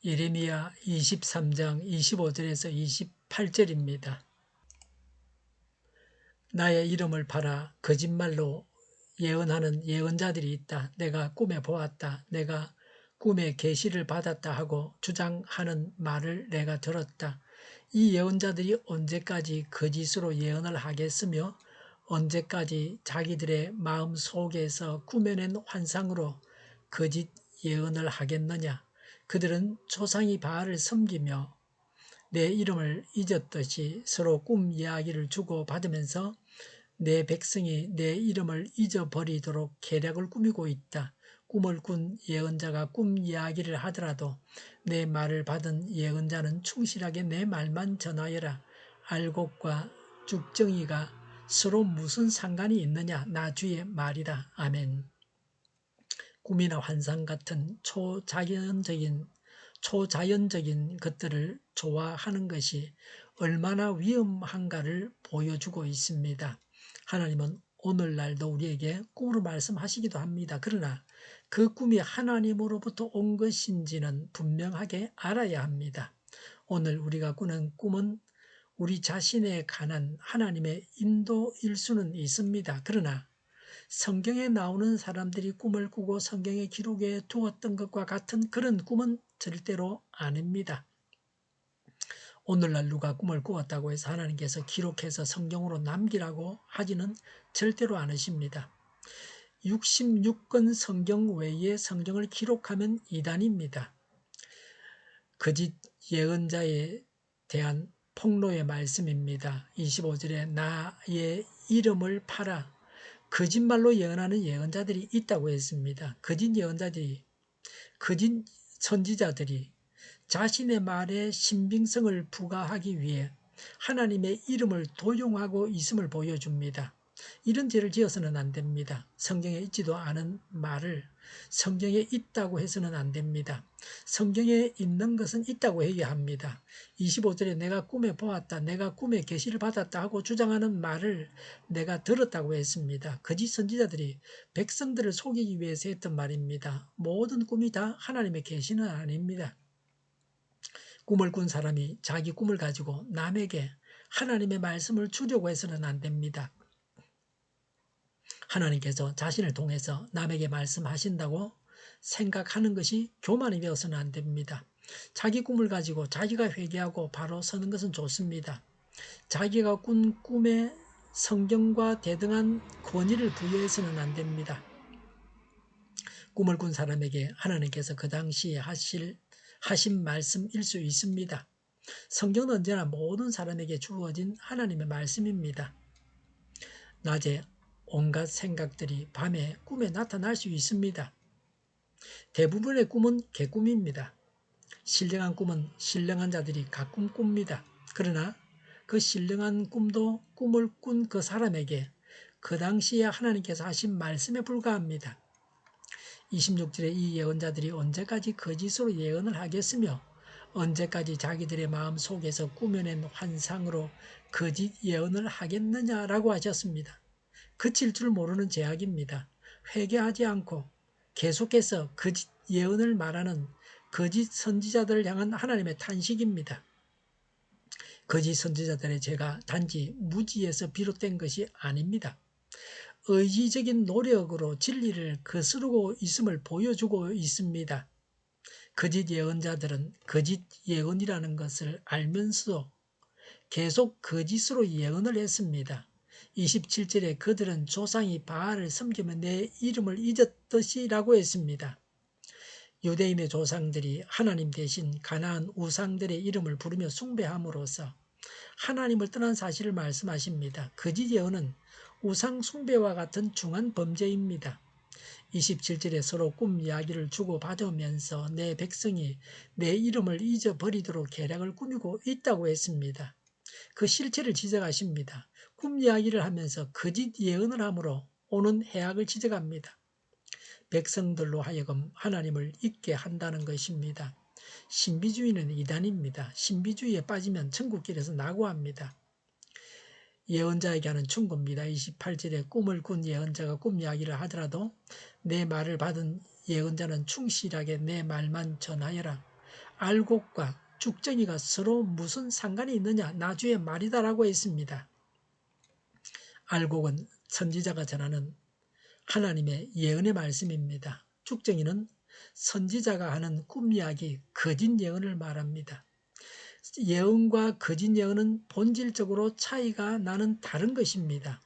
예레미야 23장 25절에서 28절입니다. 나의 이름을 팔아 거짓말로 예언하는 예언자들이 있다. 내가 꿈에 보았다. 내가 꿈에 계시를 받았다 하고 주장하는 말을 내가 들었다. 이 예언자들이 언제까지 거짓으로 예언을 하겠으며 언제까지 자기들의 마음 속에서 꾸며낸 환상으로 거짓 예언을 하겠느냐. 그들은 조상이 바알을 섬기며 내 이름을 잊었듯이 서로 꿈 이야기를 주고받으면서 내 백성이 내 이름을 잊어버리도록 계략을 꾸미고 있다. 꿈을 꾼 예언자가 꿈 이야기를 하더라도 내 말을 받은 예언자는 충실하게 내 말만 전하여라. 알곡과 죽정이가 서로 무슨 상관이 있느냐. 나 주의 말이다. 아멘. 꿈이나 환상 같은 초자연적인 것들을 좋아하는 것이 얼마나 위험한가를 보여주고 있습니다. 하나님은 오늘날도 우리에게 꿈으로 말씀하시기도 합니다. 그러나 그 꿈이 하나님으로부터 온 것인지는 분명하게 알아야 합니다. 오늘 우리가 꾸는 꿈은 우리 자신에 관한 하나님의 인도일 수는 있습니다. 그러나 성경에 나오는 사람들이 꿈을 꾸고 성경에 기록해 두었던 것과 같은 그런 꿈은 절대로 아닙니다. 오늘날 누가 꿈을 꾸었다고 해서 하나님께서 기록해서 성경으로 남기라고 하지는 절대로 않으십니다. 66권 성경 외에 성경을 기록하면 이단입니다. 거짓 예언자에 대한 폭로의 말씀입니다. 25절에 나의 이름을 팔아 거짓말로 예언하는 예언자들이 있다고 했습니다. 거짓 예언자들이, 거짓 선지자들이 자신의 말에 신빙성을 부과하기 위해 하나님의 이름을 도용하고 있음을 보여줍니다. 이런 죄를 지어서는 안 됩니다. 성경에 있지도 않은 말을 성경에 있다고 해서는 안 됩니다. 성경에 있는 것은 있다고 얘기합니다. 25절에 내가 꿈에 보았다, 내가 꿈에 계시를 받았다 하고 주장하는 말을 내가 들었다고 했습니다. 거짓 선지자들이 백성들을 속이기 위해서 했던 말입니다. 모든 꿈이 다 하나님의 계시는 아닙니다. 꿈을 꾼 사람이 자기 꿈을 가지고 남에게 하나님의 말씀을 주려고 해서는 안 됩니다. 하나님께서 자신을 통해서 남에게 말씀하신다고 생각하는 것이 교만이 되어서는 안 됩니다. 자기 꿈을 가지고 자기가 회개하고 바로 서는 것은 좋습니다. 자기가 꾼 꿈에 성경과 대등한 권위를 부여해서는 안 됩니다. 꿈을 꾼 사람에게 하나님께서 그 당시에 하신 말씀일 수 있습니다. 성경은 언제나 모든 사람에게 주어진 하나님의 말씀입니다. 낮에 온갖 생각들이 밤에 꿈에 나타날 수 있습니다. 대부분의 꿈은 개꿈입니다. 신령한 꿈은 신령한 자들이 가끔 꿉니다. 그러나 그 신령한 꿈도 꿈을 꾼 그 사람에게 그 당시에 하나님께서 하신 말씀에 불과합니다. 26절에 이 예언자들이 언제까지 거짓으로 예언을 하겠으며 언제까지 자기들의 마음 속에서 꾸며낸 환상으로 거짓 예언을 하겠느냐라고 하셨습니다. 그칠 줄 모르는 제약입니다. 회개하지 않고 계속해서 거짓 예언을 말하는 거짓 선지자들을 향한 하나님의 탄식입니다. 거짓 선지자들의 죄가 단지 무지에서 비롯된 것이 아닙니다. 의지적인 노력으로 진리를 거스르고 있음을 보여주고 있습니다. 거짓 예언자들은 거짓 예언이라는 것을 알면서도 계속 거짓으로 예언을 했습니다. 27절에 그들은 조상이 바알을 섬기며 내 이름을 잊었듯이 라고 했습니다. 유대인의 조상들이 하나님 대신 가나안 우상들의 이름을 부르며 숭배함으로써 하나님을 떠난 사실을 말씀하십니다. 거짓 예언은 우상 숭배와 같은 중한 범죄입니다. 27절에 서로 꿈 이야기를 주고받으면서 내 백성이 내 이름을 잊어버리도록 계략을 꾸미고 있다고 했습니다. 그 실체를 지적하십니다. 꿈 이야기를 하면서 거짓 예언을 함으로 오는 해악을 지적합니다. 백성들로 하여금 하나님을 잊게 한다는 것입니다. 신비주의는 이단입니다. 신비주의에 빠지면 천국길에서 낙오합니다. 예언자에게 하는 충고입니다. 28절에 꿈을 꾼 예언자가 꿈 이야기를 하더라도 내 말을 받은 예언자는 충실하게 내 말만 전하여라. 알곡과 죽정이가 서로 무슨 상관이 있느냐, 나주의 말이다라고 했습니다. 알곡은 선지자가 전하는 하나님의 예언의 말씀입니다. 죽정이는 선지자가 하는 꿈 이야기, 거짓 예언을 말합니다. 예언과 거짓 예언은 본질적으로 차이가 나는 다른 것입니다.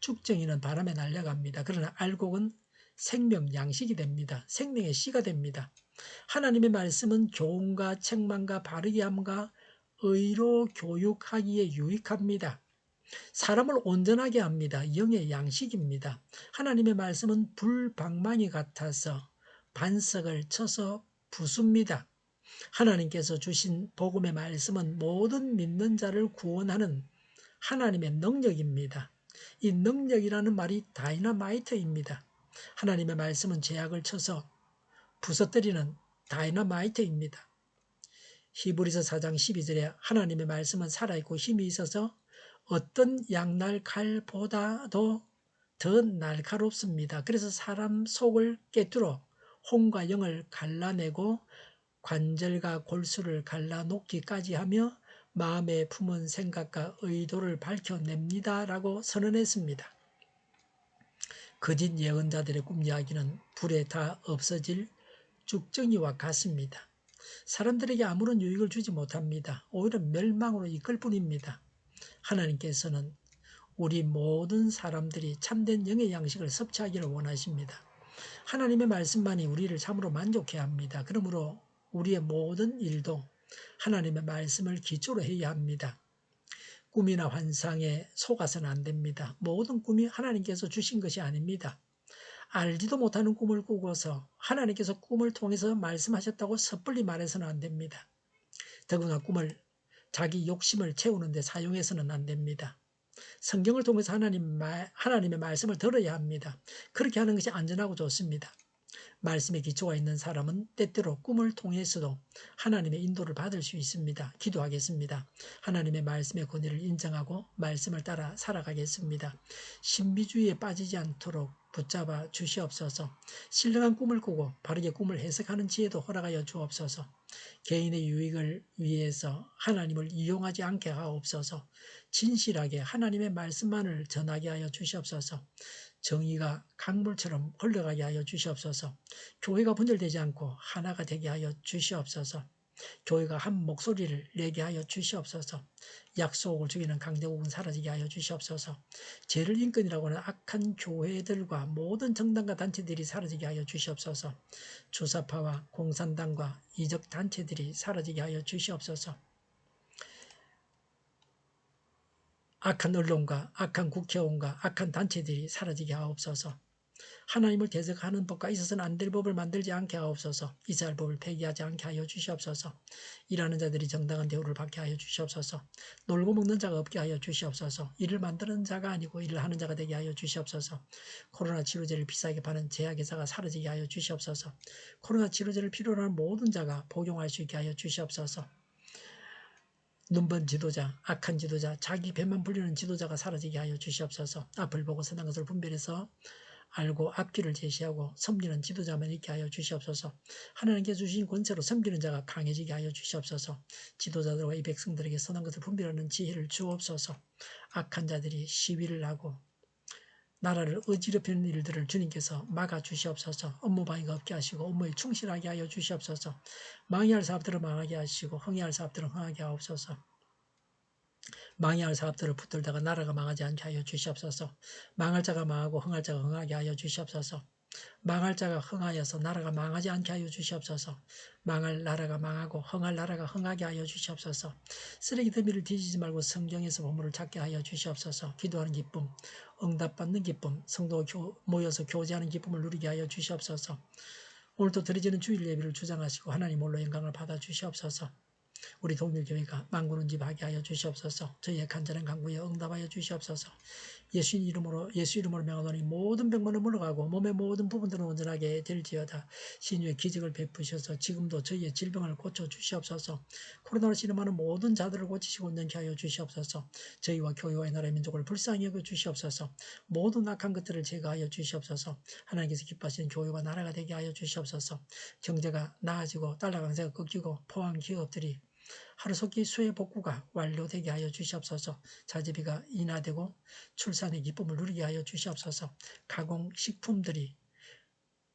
죽정이는 바람에 날아갑니다. 그러나 알곡은 생명 양식이 됩니다. 생명의 씨가 됩니다. 하나님의 말씀은 교훈과 책망과 바르게 함과 의로 교육하기에 유익합니다. 사람을 온전하게 합니다. 영의 양식입니다. 하나님의 말씀은 불방망이 같아서 반석을 쳐서 부숩니다. 하나님께서 주신 복음의 말씀은 모든 믿는 자를 구원하는 하나님의 능력입니다. 이 능력이라는 말이 다이너마이트입니다. 하나님의 말씀은 죄악을 쳐서 부서뜨리는 다이너마이트입니다. 히브리서 4장 12절에 하나님의 말씀은 살아있고 힘이 있어서 어떤 양날 칼보다도 더 날카롭습니다. 그래서 사람 속을 꿰뚫어 혼과 영을 갈라내고 관절과 골수를 갈라놓기까지 하며 마음에 품은 생각과 의도를 밝혀냅니다. 라고 선언했습니다. 거짓 예언자들의 꿈 이야기는 불에 다 없어질 죽정이와 같습니다. 사람들에게 아무런 유익을 주지 못합니다. 오히려 멸망으로 이끌 뿐입니다. 하나님께서는 우리 모든 사람들이 참된 영의 양식을 섭취하기를 원하십니다. 하나님의 말씀만이 우리를 참으로 만족해야 합니다. 그러므로 우리의 모든 일도 하나님의 말씀을 기초로 해야 합니다. 꿈이나 환상에 속아서는 안 됩니다. 모든 꿈이 하나님께서 주신 것이 아닙니다. 알지도 못하는 꿈을 꾸고서 하나님께서 꿈을 통해서 말씀하셨다고 섣불리 말해서는 안 됩니다. 더구나 꿈을 자기 욕심을 채우는 데 사용해서는 안 됩니다. 성경을 통해서 하나님의 말씀을 들어야 합니다. 그렇게 하는 것이 안전하고 좋습니다. 말씀에 기초가 있는 사람은 때때로 꿈을 통해서도 하나님의 인도를 받을 수 있습니다. 기도하겠습니다. 하나님의 말씀의 권위를 인정하고 말씀을 따라 살아가겠습니다. 신비주의에 빠지지 않도록 붙잡아 주시옵소서. 신령한 꿈을 꾸고 바르게 꿈을 해석하는 지혜도 허락하여 주옵소서. 개인의 유익을 위해서 하나님을 이용하지 않게 하옵소서. 진실하게 하나님의 말씀만을 전하게 하여 주시옵소서. 정의가 강물처럼 흘러가게 하여 주시옵소서. 교회가 분열되지 않고 하나가 되게 하여 주시옵소서. 교회가 한 목소리를 내게 하여 주시옵소서. 약속을 죽이는 강대국은 사라지게 하여 주시옵소서. 죄를 인권이라고 하는 악한 교회들과 모든 정당과 단체들이 사라지게 하여 주시옵소서. 주사파와 공산당과 이적 단체들이 사라지게 하여 주시옵소서. 악한 언론과 악한 국회의원과 악한 단체들이 사라지게 하옵소서. 하나님을 대적하는 법과 있어서는 안 될 법을 만들지 않게 하옵소서. 이스라엘 법을 폐기하지 않게 하여 주시옵소서. 일하는 자들이 정당한 대우를 받게 하여 주시옵소서. 놀고 먹는 자가 없게 하여 주시옵소서. 일을 만드는 자가 아니고 일을 하는 자가 되게 하여 주시옵소서. 코로나 치료제를 비싸게 파는 제약회사가 사라지게 하여 주시옵소서. 코로나 치료제를 필요로 하는 모든 자가 복용할 수 있게 하여 주시옵소서. 눈먼 지도자, 악한 지도자, 자기 배만 불리는 지도자가 사라지게 하여 주시옵소서. 앞을 보고 선한 것을 분별해서 알고 앞길을 제시하고 섬기는 지도자만 있게 하여 주시옵소서. 하나님께 주신 권세로 섬기는 자가 강해지게 하여 주시옵소서. 지도자들과 이 백성들에게 선한 것을 분별하는 지혜를 주옵소서. 악한 자들이 시위를 하고 나라를 어지럽히는 일들을 주님께서 막아주시옵소서. 업무방해가 없게 하시고 업무에 충실하게 하여 주시옵소서. 망해야 할 사업들을 망하게 하시고 흥해야 할 사업들을 흥하게 하옵소서. 망해야 할 사업들을 붙들다가 나라가 망하지 않게 하여 주시옵소서. 망할 자가 망하고 흥할 자가 흥하게 하여 주시옵소서. 망할 자가 흥하여서 나라가 망하지 않게 하여 주시옵소서. 망할 나라가 망하고 흥할 나라가 흥하게 하여 주시옵소서. 쓰레기 더미를 뒤지지 말고 성경에서 보물을 찾게 하여 주시옵소서. 기도하는 기쁨, 응답받는 기쁨, 성도가 모여서 교제하는 기쁨을 누리게 하여 주시옵소서. 오늘도 드려지는 주일 예배를 주장하시고 하나님 홀로 영광을 받아 주시옵소서. 우리 동일교회가 만군은집하게 하여 주시옵소서. 저희의 간절한 간구에 응답하여 주시옵소서. 예수 이름으로 명하노니 모든 병만은 물러가고 몸의 모든 부분들은 온전하게 될지어다. 신유의 기적을 베푸셔서 지금도 저희의 질병을 고쳐 주시옵소서. 코로나로 신음하는 모든 자들을 고치시고 온전케 하여 주시옵소서. 저희와 교회와 나라의 민족을 불쌍히 여겨 주시옵소서. 모든 악한 것들을 제거하여 주시옵소서. 하나님께서 기뻐하시는 교회와 나라가 되게 하여 주시옵소서. 경제가 나아지고 달러 강세가 꺾이고 포항 기업들이 하루속히 수해 복구가 완료되게 하여 주시옵소서. 자재비가 인하되고 출산의 기쁨을 누리게 하여 주시옵소서. 가공식품들이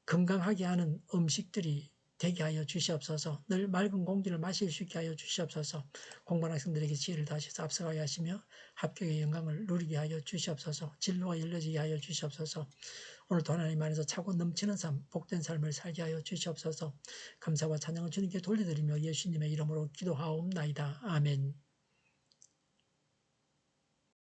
건강하게 하는 음식들이 되게 하여 주시옵소서. 늘 맑은 공기를 마실 수 있게 하여 주시옵소서. 공부하는 학생들에게 지혜를 다하셔서 앞서가게 하시며 합격의 영광을 누리게 하여 주시옵소서. 진로가 열려지게 하여 주시옵소서. 오늘도 하나님 안에서 차고 넘치는 삶, 복된 삶을 살게 하여 주시옵소서. 감사와 찬양을 주님께 돌려드리며 예수님의 이름으로 기도하옵나이다. 아멘.